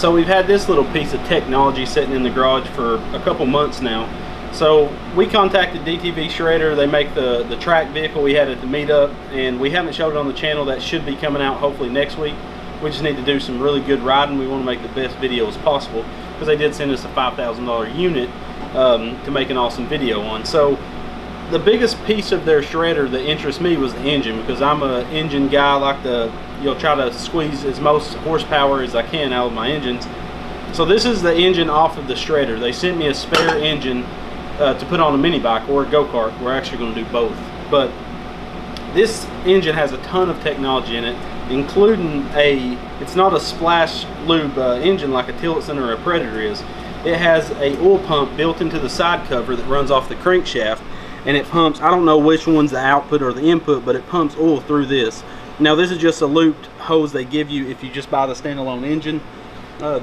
So we've had this little piece of technology sitting in the garage for a couple months now. So we contacted DTV Shredder. They make the track vehicle we had at the meetup, and we haven't showed it on the channel. That should be coming out hopefully next week. We just need to do some really good riding. We want to make the best video as possible because they did send us a $5,000 unit to make an awesome video on. So the biggest piece of their shredder that interests me was the engine, because I'm an engine guy. I like to try to squeeze as most horsepower as I can out of my engines. So this is the engine off of the shredder. They sent me a spare engine to put on a mini bike or a go-kart. We're actually going to do both. But this engine has a ton of technology in it, including it's not a splash lube engine like a Tillotson or a Predator is. It has a oil pump built into the side cover that runs off the crankshaft, and it pumps, I don't know which one's the output or the input, but it pumps oil through this. Now this is just a looped hose they give you if you just buy the standalone engine.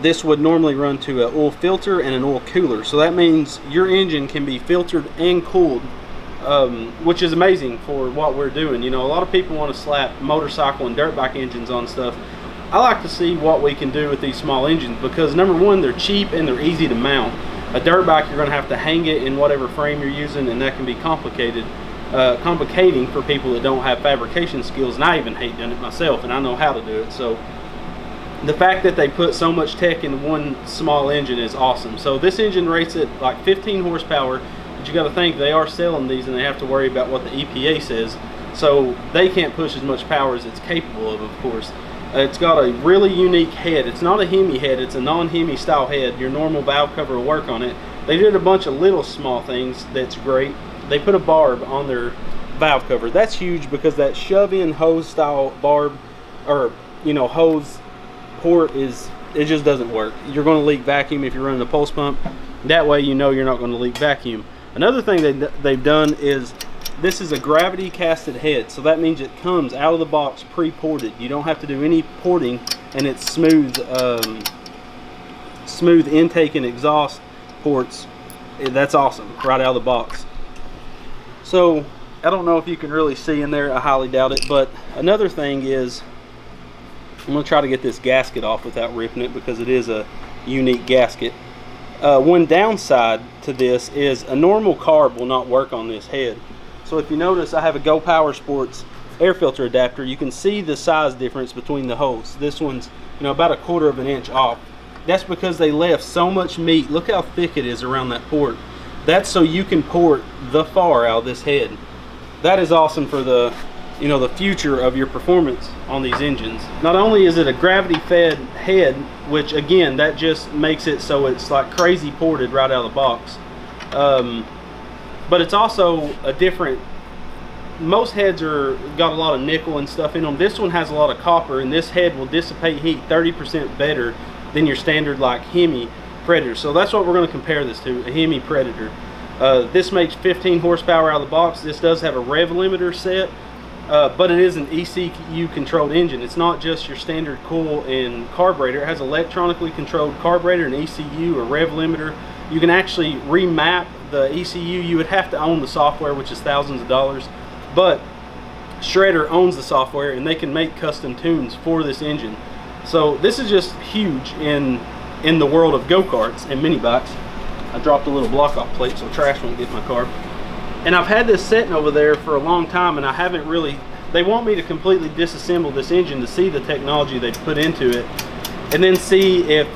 This would normally run to an oil filter and an oil cooler, so that means your engine can be filtered and cooled, which is amazing for what we're doing. A lot of people want to slap motorcycle and dirt bike engines on stuff. I like to see what we can do with these small engines, because number one, they're cheap and they're easy to mount. A dirt bike, you're going to have to hang it in whatever frame you're using, and that can be complicating for people that don't have fabrication skills, and I even hate doing it myself, and I know how to do it. So the fact that they put so much tech in one small engine is awesome. So this engine rates at like 15 horsepower, but you got to think they are selling these and they have to worry about what the EPA says, so they can't push as much power as it's capable of course. It's got a really unique head. It's not a Hemi head, it's a non-Hemi style head. Your normal valve cover will work on it. They did a bunch of little small things that's great. They put a barb on their valve cover. That's huge, because that shove-in hose style barb, or hose port, it just doesn't work. You're going to leak vacuum if you're running a pulse pump. That way you're not going to leak vacuum. Another thing they've done is, this is a gravity casted head, so that means it comes out of the box pre-ported. You don't have to do any porting, and it's smooth smooth intake and exhaust ports. That's awesome, right out of the box. So I don't know if you can really see in there, I highly doubt it. But another thing is, I'm going to try to get this gasket off without ripping it, because it is a unique gasket. One downside to this is a normal carb will not work on this head. So if you notice, I have a Go Power Sports air filter adapter. You can see the size difference between the holes. This one's about 1/4 of an inch off. That's because they left so much meat. Look how thick it is around that port. That's so you can port the far out of this head. That is awesome for the the future of your performance on these engines. Not only is it a gravity fed head, which again, that just makes it so it's like crazy ported right out of the box, but it's also a different, most heads got a lot of nickel and stuff in them. This one has a lot of copper, and this head will dissipate heat 30% better than your standard like Hemi Predator. So that's what we're going to compare this to, a Hemi Predator. This makes 15 horsepower out of the box. This does have a rev limiter set, but it is an ECU controlled engine. It's not just your standard coil and carburetor. It has electronically controlled carburetor and ECU, a rev limiter. You can actually remap the ECU. You would have to own the software, which is thousands of dollars, but Shredder owns the software, and they can make custom tunes for this engine. So this is just huge in the world of go-karts and mini bikes. I dropped a little block off plate so trash won't get in my car. And I've had this sitting over there for a long time, and I haven't really, they want me to completely disassemble this engine to see the technology they've put into it, and then see if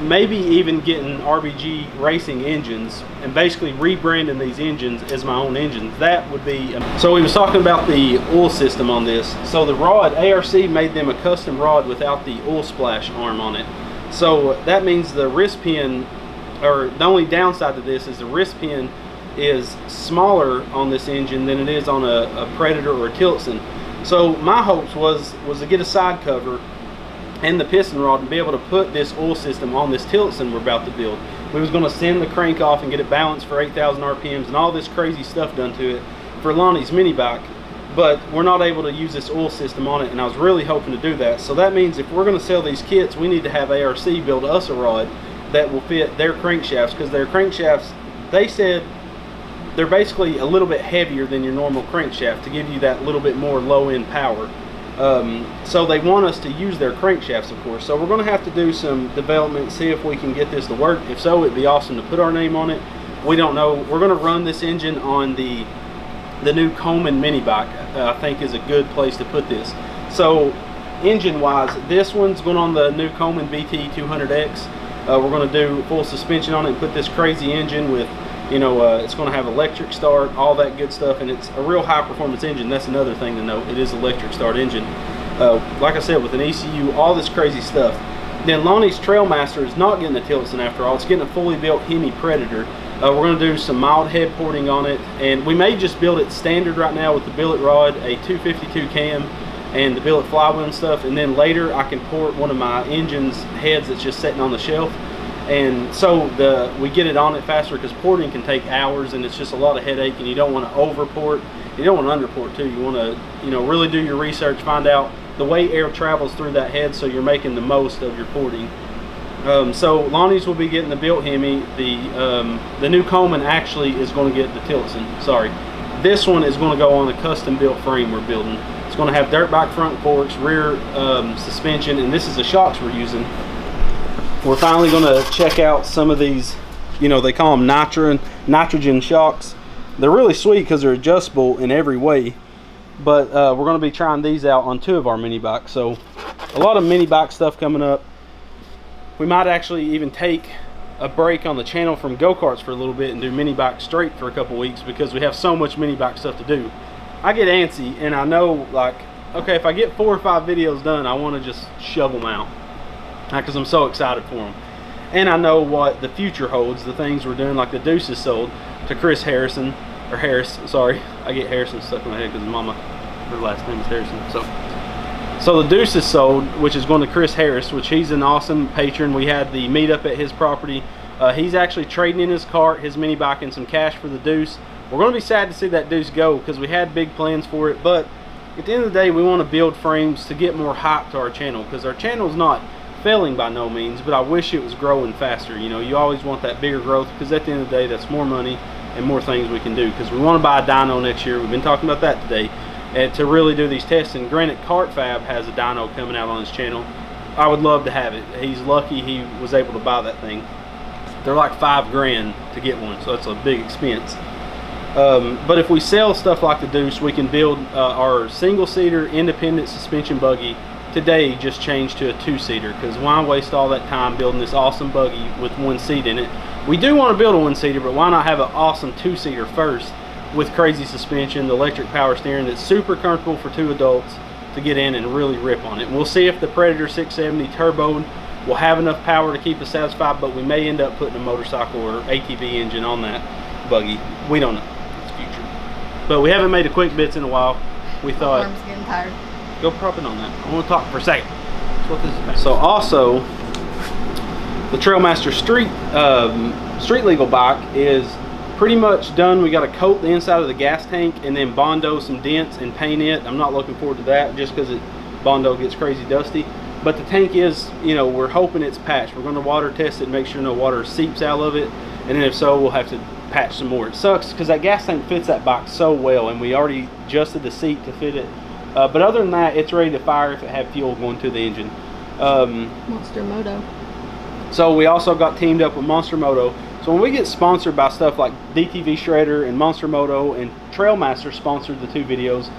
maybe even getting RBG racing engines and basically rebranding these engines as my own engines. That would be, so we was talking about the oil system on this. So the rod, ARC made them a custom rod without the oil splash arm on it. So that means the wrist pin, or the only downside to this is the wrist pin is smaller on this engine than it is on a Predator or a Tillotson. So my hopes was to get a side cover and the piston rod and be able to put this oil system on this Tillotson we're about to build. We was going to send the crank off and get it balanced for 8,000 RPMs and all this crazy stuff done to it for Lonnie's mini bike, but we're not able to use this oil system on it, and I was really hoping to do that. So that means if we're going to sell these kits, we need to have ARC build us a rod that will fit their crankshafts, because their crankshafts, they said they're basically a little bit heavier than your normal crankshaft to give you that little bit more low end power. So they want us to use their crankshafts, of course. So we're going to have to do some development, see if we can get this to work. If so, it'd be awesome to put our name on it. We don't know. We're going to run this engine on the new Coleman mini bike. I think is a good place to put this. So engine wise, this one's going on the new Coleman BT 200X. We're going to do full suspension on it and put this crazy engine with, you know, it's going to have electric start, all that good stuff, and it's a real high performance engine. That's another thing to note. It is electric start engine. Like I said, with an ECU, all this crazy stuff. Then Lonnie's Trailmaster is not getting a Tillotson after all. It's getting a fully built Hemi Predator. We're going to do some mild head porting on it, and we may just build it standard right now with the billet rod, a 252 cam, and the billet flywheel and stuff, and then later I can port one of my engine's heads that's just sitting on the shelf, and so we get it on it faster, because porting can take hours and it's just a lot of headache, and you don't want to over port, you don't want to under port too. You want to, you know, really do your research, find out the way air travels through that head so you're making the most of your porting. So Lonnie's will be getting the built Hemi. The new Coleman actually is going to get the Tillotson. Sorry, this one is going to go on a custom built frame we're building. It's going to have dirt bike front forks, rear suspension, and this is the shocks we're using. We're finally going to check out some of these, you know, they call them nitrogen shocks. They're really sweet because they're adjustable in every way, but we're going to be trying these out on 2 of our mini bikes. So a lot of mini bike stuff coming up. We might actually even take a break on the channel from go-karts for a little bit and do mini bike straight for a couple weeks, because we have so much mini bike stuff to do. I get antsy, and I know, like, okay, if I get 4 or 5 videos done, I want to just shove them out, because I'm so excited for them. And I know what the future holds, the things we're doing, like the Deuce is sold to Chris Harrison, or Harris, sorry. I get Harrison stuck in my head because mama, her last name is Harrison. So the Deuce is sold, which is going to Chris Harris, which he's an awesome patron. We had the meetup at his property. He's actually trading in his cart, his mini bike, and some cash for the Deuce. We're going to be sad to see that Deuce go, because we had big plans for it, but at the end of the day, we want to build frames to get more hype to our channel, because our channel's not failing by no means, but I wish it was growing faster. You know, you always want that bigger growth, because at the end of the day, that's more money and more things we can do, because we want to buy a dyno next year. We've been talking about that today, and to really do these tests. And granted, Kart Fab has a dyno coming out on his channel. I would love to have it. He's lucky he was able to buy that thing. They're like $5 grand to get one, so it's a big expense. But if we sell stuff like the Deuce, we can build our single-seater independent suspension buggy today, just change to a 2-seater, because why waste all that time building this awesome buggy with 1 seat in it? We do want to build a 1-seater, but why not have an awesome 2-seater first with crazy suspension, the electric power steering that's super comfortable for 2 adults to get in and really rip on it. And we'll see if the Predator 670 turboed will have enough power to keep us satisfied, but we may end up putting a motorcycle or ATV engine on that buggy. We don't know. But we haven't made a quick bits in a while. We thought, arm's getting tired. Go prop it on that. I want to talk for a second. That's what this is about. So also, the Trailmaster street legal bike is pretty much done. We got to coat the inside of the gas tank and then Bondo some dents and paint it. I'm not looking forward to that, just because Bondo gets crazy dusty. But the tank is, you know, we're hoping it's patched. We're going to water test it, make sure no water seeps out of it, and then if so, we'll have to patch some more. It sucks because that gas tank fits that bike so well, and we already adjusted the seat to fit it. But other than that, it's ready to fire if it had fuel going to the engine. Monster Moto. So we also got teamed up with Monster Moto. So when we get sponsored by stuff like DTV Shredder and Monster Moto, and Trailmaster sponsored the 2 videos,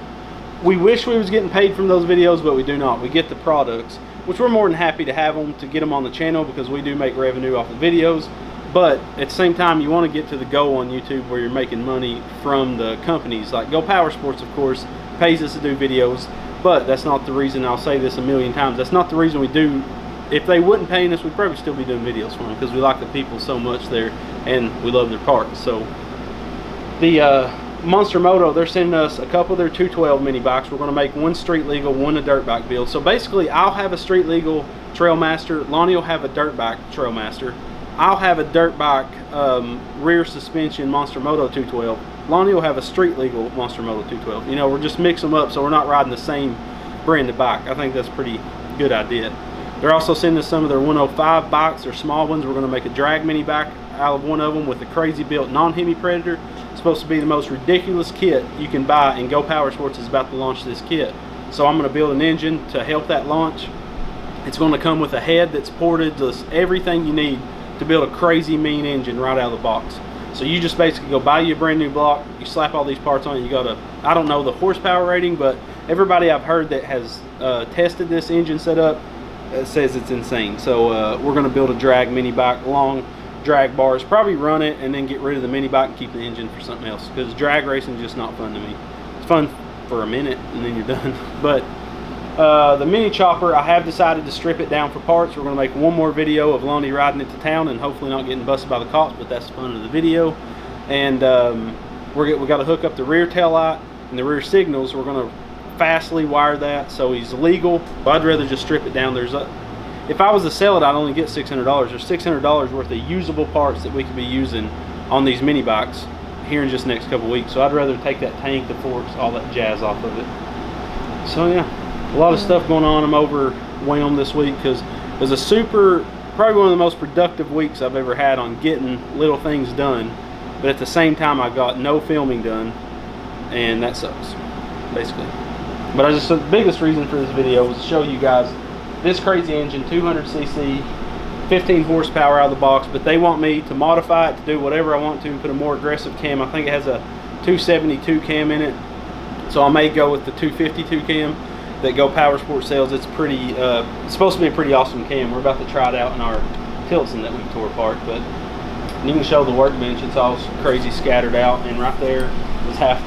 we wish we was getting paid from those videos, but we do not. We get the products, which we're more than happy to have them, to get them on the channel, because we do make revenue off of videos. But at the same time, you want to get to the goal on YouTube where you're making money from the companies. Like Go Power Sports, of course, pays us to do videos, but that's not the reason. I'll say this a million times, that's not the reason we do. If they wouldn't pay us, we'd probably still be doing videos for them, because we like the people so much there and we love their parts. So the Monster Moto, they're sending us a couple of their 212 mini bikes. We're going to make 1 street legal, 1 a dirt bike build. So basically, I'll have a street legal Trailmaster, Lonnnie will have a dirt bike Trailmaster, I'll have a dirt bike rear suspension Monster Moto 212. Lonnnie will have a street legal Monster Moto 212. You know, we're just mixing them up so we're not riding the same branded bike. I think that's a pretty good idea. They're also sending us some of their 105 bikes, their small ones. We're going to make a drag mini bike out of one of them with a crazy built non-Hemi Predator. It's supposed to be the most ridiculous kit you can buy, and Go Power Sports is about to launch this kit. So I'm going to build an engine to help that launch. It's going to come with a head that's ported, just everything you need to build a crazy mean engine right out of the box. So you just basically go buy you a brand new block, you slap all these parts on it, you got to, I don't know the horsepower rating, but everybody I've heard that has tested this engine setup says it's insane. So we're going to build a drag mini bike, long drag bars, probably run it and then get rid of the mini bike and keep the engine for something else, because drag racing is just not fun to me. It's fun for a minute and then you're done. But the mini chopper, I have decided to strip it down for parts. We're going to make one more video of Lonnnie riding it to town and hopefully not getting busted by the cops, but that's the fun of the video. And we got to hook up the rear tail light and the rear signals. We're going to fastly wire that so he's legal, but I'd rather just strip it down. If I was to sell it, I'd only get $600. There's $600 worth of usable parts that we could be using on these mini bikes here in just the next couple weeks. So I'd rather take that tank, the forks, all that jazz off of it. So yeah, a lot of stuff going on. I'm overwhelmed this week because it was probably one of the most productive weeks I've ever had on getting little things done, but at the same time I got no filming done, and that sucks basically. But the biggest reason for this video was to show you guys this crazy engine, 200cc, 15 horsepower out of the box, but they want me to modify it to do whatever I want to, put a more aggressive cam. I think it has a 272 cam in it, so I may go with the 252 cam that Go Power Sport sells. It's pretty, it's supposed to be a pretty awesome cam. We're about to try it out in our Tilson that we tore apart, but you can show the workbench. It's all crazy scattered out, and right there is half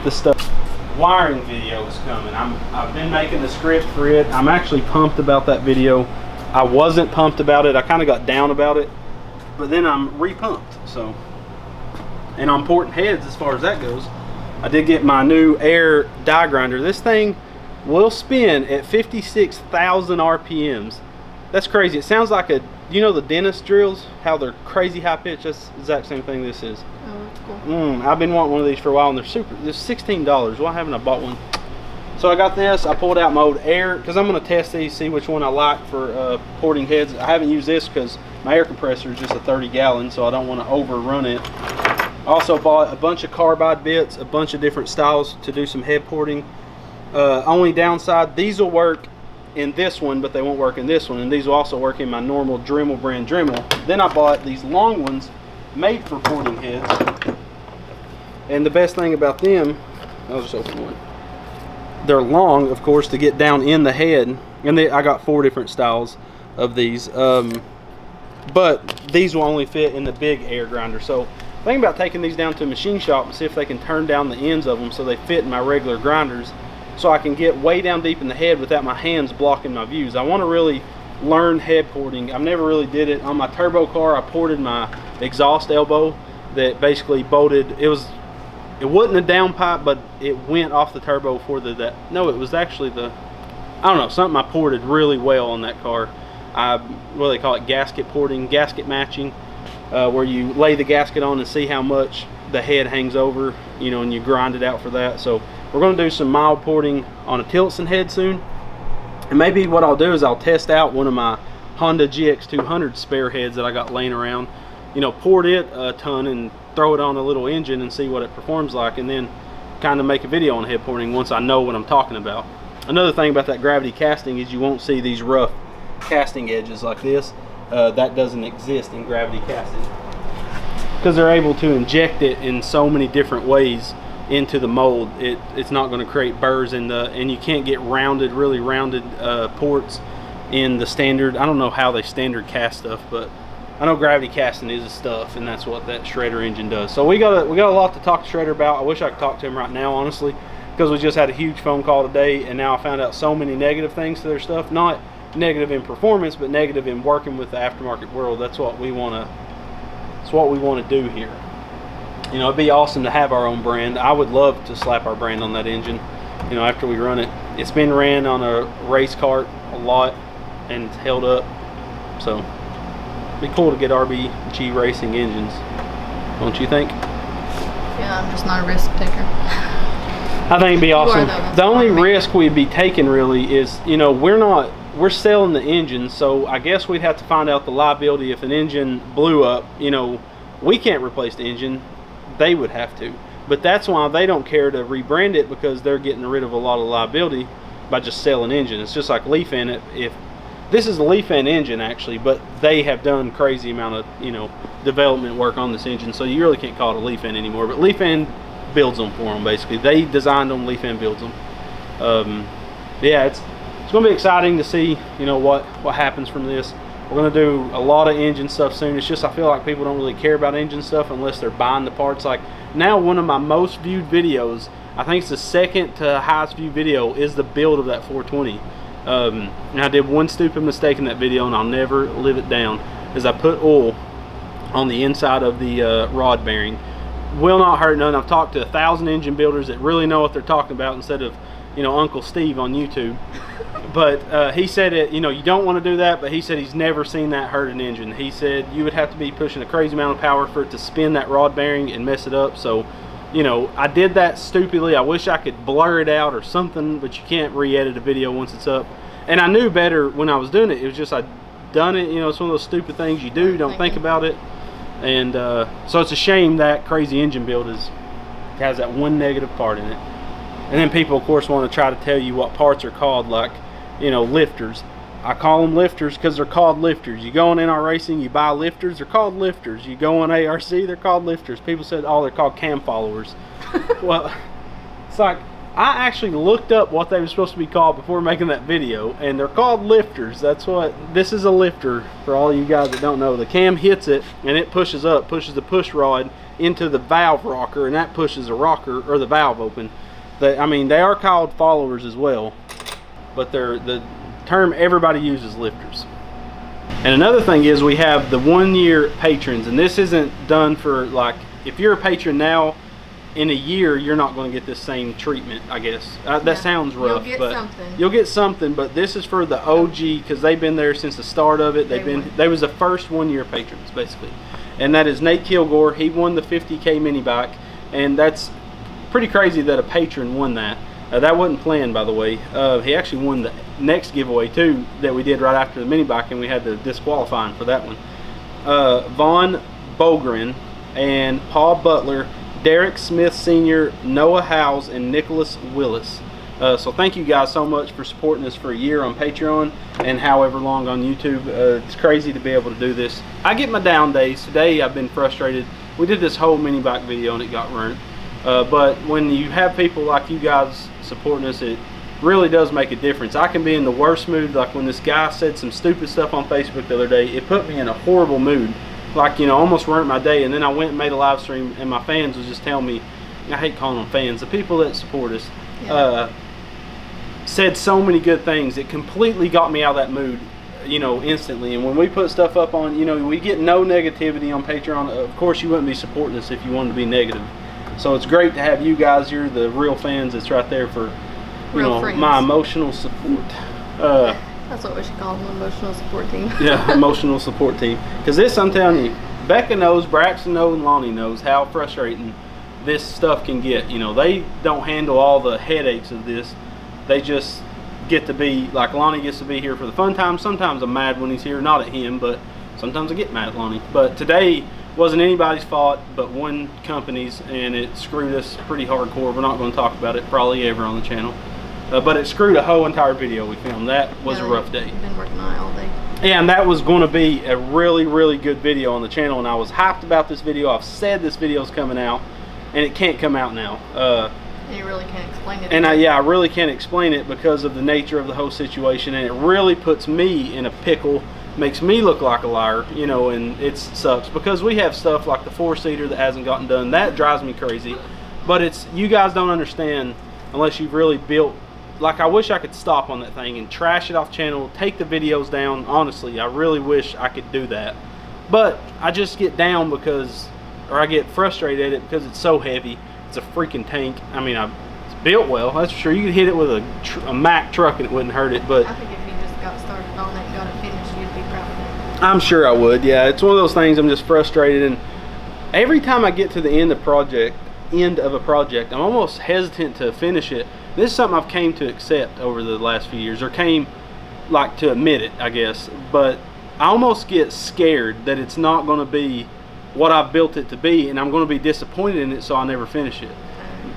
the stuff. Wiring video is coming. I've been making the script for it. I'm actually pumped about that video. I wasn't pumped about it. I kind of got down about it, but then I'm re-pumped. So, and I'm porting heads as far as that goes. I did get my new air die grinder. This thing will spin at 56,000 RPMs. That's crazy. It sounds like you know the dentist drills, how they're crazy high pitch? That's the exact same thing this is. Oh, that's cool. I've been wanting one of these for a while, and they're $16. Why haven't I bought one? So I got this. I pulled out my old air, because I'm going to test these, see which one I like for porting heads. I haven't used this because my air compressor is just a 30-gallon, so I don't want to overrun it. Also bought a bunch of carbide bits, a bunch of different styles to do some head porting. Only downside, these will work in this one, but they won't work in this one, and these will also work in my normal Dremel brand Dremel. Then I bought these long ones made for porting heads, and the best thing about them, I'll just open one. They're long, of course, to get down in the head, and I got 4 different styles of these, but these will only fit in the big air grinder. So think about taking these down to a machine shop and see if they can turn down the ends of them so they fit in my regular grinders, so I can get way down deep in the head without my hands blocking my views. I want to really learn head porting. I've never really did it. On my turbo car, I ported my exhaust elbow that basically bolted. It wasn't a downpipe, but it went off the turbo for no, it was actually I don't know, something I ported really well on that car. What do they call it? Gasket porting, gasket matching, where you lay the gasket on and see how much the head hangs over, you know, and you grind it out for that. So we're going to do some mild porting on a Tilson head soon, and maybe what I'll do is I'll test out one of my Honda GX200 spare heads that I got laying around, you know, port it a ton and throw it on a little engine and see what it performs like, and then kind of make a video on head porting once I know what I'm talking about. Another thing about that gravity casting is you won't see these rough casting edges like this. That doesn't exist in gravity casting, because they're able to inject it in so many different ways into the mold. It's not going to create burrs and you can't get really rounded ports in the standard. I don't know how they standard cast stuff, but I know gravity casting is the stuff, and that's what that shredder engine does. So we got a lot to talk to Shredder about. I wish I could talk to him right now, honestly, because we just had a huge phone call today, and now I found out so many negative things to their stuff. Not negative in performance, but negative in working with the aftermarket world. That's what we want to do here. You know, it'd be awesome to have our own brand. I would love to slap our brand on that engine, you know, after we run it. It's been ran on a race cart a lot and it's held up, so it'd be cool to get RBG racing engines, don't you think? Yeah, I'm just not a risk taker. I think it'd be awesome. The only risk we'd be taking really is, you know, we're selling the engine, so I guess we'd have to find out the liability if an engine blew up. You know, we can't replace the engine, they would have to. But that's why they don't care to rebrand it, because they're getting rid of a lot of liability by just selling engine. It's just like Leaf End. If this is a Leaf End engine actually, but they have done crazy amount of, you know, development work on this engine, so you really can't call it a Leaf End anymore. But Leaf End builds them for them basically. They designed them, Leaf End builds them. Yeah, it's going to be exciting to see, you know, what happens from this. We're going to do a lot of engine stuff soon. It's just I feel like people don't really care about engine stuff unless they're buying the parts. Like now, one of my most viewed videos, I think it's the second to highest viewed video, is the build of that 420. And I did one stupid mistake in that video, and I'll never live it down, is I put oil on the inside of the rod bearing. Will not hurt none. I've talked to 1,000 engine builders that really know what they're talking about, instead of, you know, Uncle Steve on YouTube. But he said it, you know, you don't want to do that, but he said he's never seen that hurt an engine. He said you would have to be pushing a crazy amount of power for it to spin that rod bearing and mess it up. So, you know, I did that stupidly. I wish I could blur it out or something, but you can't re-edit a video once it's up. And I knew better when I was doing it. It was just I'd done it, you know, it's one of those stupid things you do, don't think about it. And so it's a shame that crazy engine build has that one negative part in it. And then people, of course, want to try to tell you what parts are called, like, you know, lifters. I call them lifters because they're called lifters. You go on NR Racing, you buy lifters, they're called lifters. You go on ARC, they're called lifters. People said, oh, they're called cam followers. Well, it's like, I actually looked up what they were supposed to be called before making that video, and they're called lifters. That's what, this is a lifter, for all you guys that don't know. The cam hits it, and it pushes up, pushes the push rod into the valve rocker, and that pushes the rocker, or the valve open. I mean, they are called followers as well, but they're the term everybody uses, lifters. And another thing is, we have the 1-year patrons, and this isn't done for, like, if you're a patron now, in a year you're not going to get this same treatment, I guess. That sounds rough, but you'll get something. But this is for the OG, because they've been there since the start of it. They was the first 1-year patrons basically, and that is Nate Kilgore. He won the 50K mini bike, and that's pretty crazy that a patron won that. That wasn't planned, by the way. He actually won the next giveaway too that we did right after the mini bike, and we had to disqualify him for that one. Vaughn Bogren and Paul Butler, Derek Smith Sr., Noah Howes, and Nicholas Willis. So thank you guys so much for supporting us for a year on Patreon and however long on YouTube. It's crazy to be able to do this. I get my down days. Today I've been frustrated. We did this whole mini bike video and it got ruined. But when you have people like you guys supporting us, it really does make a difference. I can be in the worst mood, like when this guy said some stupid stuff on Facebook the other day. It put me in a horrible mood, like, you know, almost ruined my day. And then I went and made a live stream, and my fans was just telling me, I hate calling them fans, the people that support us, said so many good things. It completely got me out of that mood, you know, instantly. And when we put stuff up on, you know, we get no negativity on Patreon. Of course you wouldn't be supporting us if you wanted to be negative. So it's great to have you guys. You're the real fans that's right there for, you know, my emotional support. That's what we should call them, emotional support team. Yeah, emotional support team. Because this, I'm telling you, Becca knows, Braxton knows, and Lonnnie knows how frustrating this stuff can get. You know, they don't handle all the headaches of this. They just get to be, like, Lonnnie gets to be here for the fun time. Sometimes I'm mad when he's here, not at him, but sometimes I get mad at Lonnnie. But today wasn't anybody's fault but one company's, and it screwed us pretty hardcore. We're not going to talk about it probably ever on the channel. But it screwed a whole entire video we filmed. That was a rough day. Been working on it all day. Yeah, and that was going to be a really, really good video on the channel, and I was hyped about this video. I've said this video is coming out, and it can't come out now. And you really can't explain it. And I really can't explain it because of the nature of the whole situation, and it really puts me in a pickle, makes me look like a liar, you know, and it sucks because we have stuff like the 4-seater that hasn't gotten done. That drives me crazy. But it's, you guys don't understand unless you've really built. Like, I wish I could stop on that thing and trash it off channel, take the videos down. Honestly, I really wish I could do that. But I just get down because, or I get frustrated at it because it's so heavy. It's a freaking tank. I mean, it's built well, that's for sure. You could hit it with a Mack truck and it wouldn't hurt it. But I think if you just got started on it and got it finished, you'd be proud of it. I'm sure I would, yeah. It's one of those things, I'm just frustrated. And every time I get to the end of a project, I'm almost hesitant to finish it. This is something I've came to accept over the last few years, or came like to admit it, I guess. But I almost get scared that it's not going to be what I've built it to be, and I'm going to be disappointed in it, so I'll never finish it.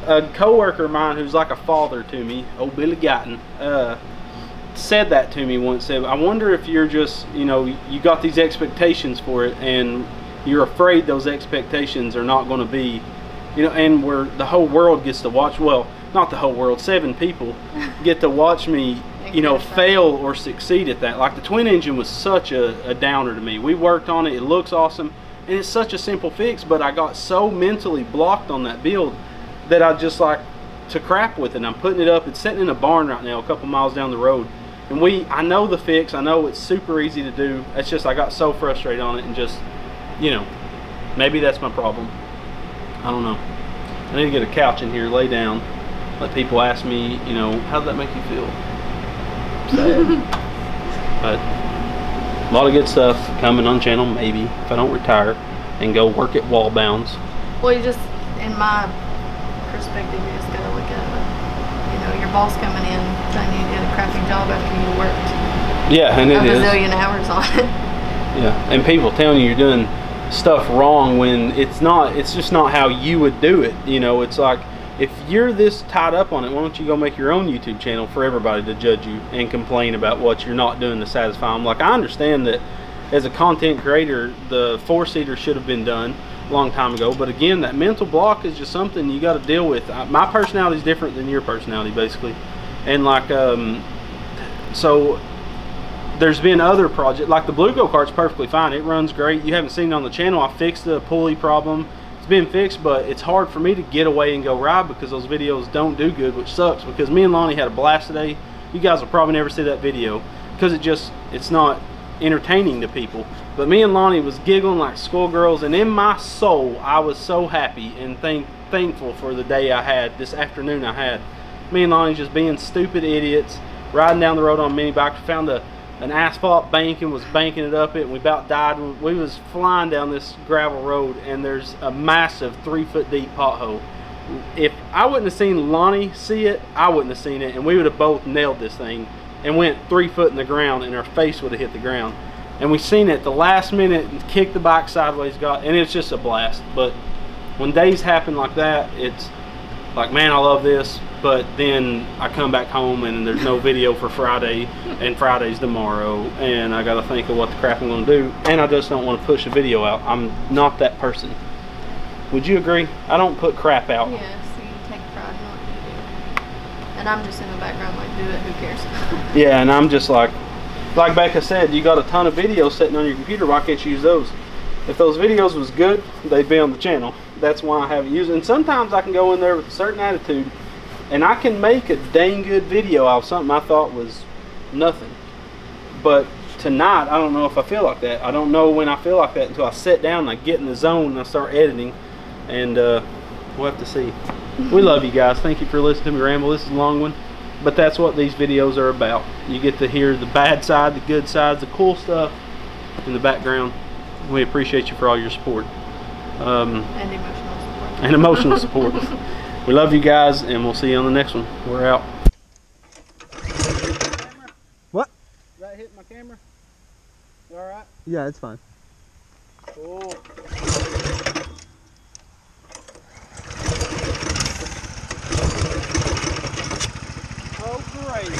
A co-worker of mine who's like a father to me, old Billy Guyton, said that to me once. Said, I wonder if you're just, you know, you got these expectations for it and you're afraid those expectations are not going to be, you know, and where the whole world gets to watch, well, not the whole world, 7 people get to watch me, you know, fail or succeed at that. Like the twin engine was such a downer to me. We worked on it, it looks awesome, and it's such a simple fix, but I got so mentally blocked on that build that I just like to crap with it. And I'm putting it up, it's sitting in a barn right now a couple miles down the road, and I know the fix, I know it's super easy to do. It's just I got so frustrated on it, and just, you know, maybe that's my problem. I don't know. I need to get a couch in here, lay down, let people ask me, you know, how did that make you feel? Sad. But a lot of good stuff coming on channel, maybe, if I don't retire and go work at Wall Bounds. Well, you just, in my perspective, you just gotta look at it. You know, your boss coming in telling you did a crappy job after you worked and it is a bazillion hours on it. Yeah, and people telling you you're doing stuff wrong when it's not. It's just not how you would do it. You know, it's like, if you're this tied up on it, why don't you go make your own YouTube channel for everybody to judge you and complain about what you're not doing to satisfy them? Like, I understand that as a content creator, the 4-seater should have been done a long time ago, but again, that mental block is just something you got to deal with. My personality is different than your personality, basically, and like, so there's been other projects, like the Blue Go-Kart's perfectly fine. It runs great. You haven't seen it on the channel. I fixed the pulley problem. It's been fixed, but it's hard for me to get away and go ride because those videos don't do good, which sucks, because me and Lonnnie had a blast today. You guys will probably never see that video because it's not entertaining to people, but me and Lonnnie was giggling like schoolgirls, and in my soul I was so happy and thankful for the day I had, this afternoon I had. Me and Lonnnie just being stupid idiots, riding down the road on a mini bike. We found an asphalt bank and was banking it up it, and we about died. We was flying down this gravel road, and there's a massive 3-foot deep pothole. If I wouldn't have seen Lonnnie see it, I wouldn't have seen it, and we would have both nailed this thing and went 3 foot in the ground, and our face would have hit the ground. And we seen it at the last minute and kicked the bike sideways, and it's just a blast. But when days happen like that, it's like, man, I love this, but then I come back home and there's no video for Friday, and Friday's tomorrow, and I gotta think of what the crap I'm gonna do, and I just don't want to push a video out. I'm not that person. Would you agree? I don't put crap out. Yes, you take pride in what you do. And I'm just in the background like, do it, who cares? Yeah, and I'm just like Becca said, you got a ton of videos sitting on your computer, why can't you use those? If those videos was good, they'd be on the channel. That's why I haven't used it. And sometimes I can go in there with a certain attitude and I can make a dang good video out of something I thought was nothing. But tonight, I don't know if I feel like that. I don't know when I feel like that until I sit down and I get in the zone and I start editing. And we'll have to see. We love you guys. Thank you for listening to me ramble. This is a long one, but that's what these videos are about. You get to hear the bad side, the good sides, the cool stuff in the background. We appreciate you for all your support. And emotional support. And emotional support. We love you guys, and we'll see you on the next one. We're out. What? Did that hit my camera? You all right? Yeah, it's fine. Cool. Oh, great.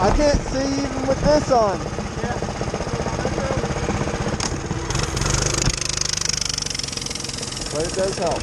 I can't see even with this on. But it does help.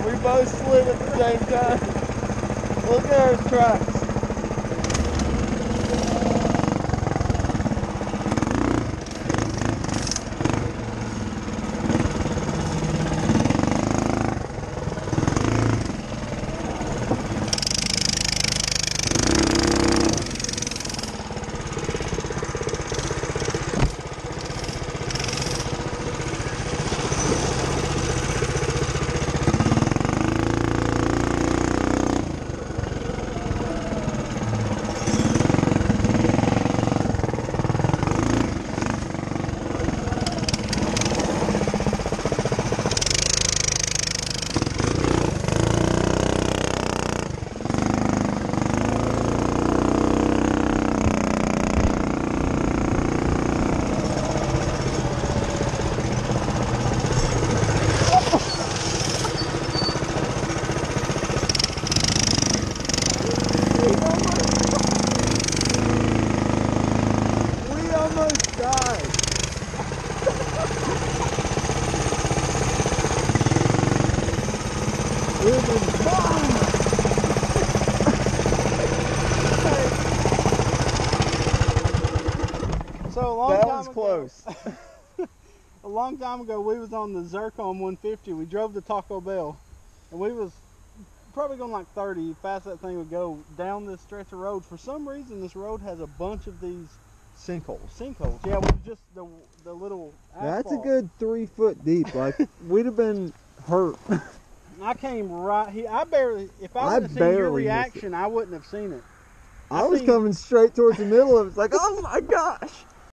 We both slid at the same time. Look at our tracks. So That was close. A long time ago, we was on the Zircon 150. We drove to Taco Bell, and we was probably going like 30, fast that thing would go down this stretch of road. For some reason, this road has a bunch of these Sinkholes. Yeah, with just the little asphalt. That's a good 3 foot deep. Like, we'd have been hurt. I came right here. I barely, if I would have seen your reaction, I wouldn't have seen it. I was coming straight towards the middle of it. It's like, oh my gosh.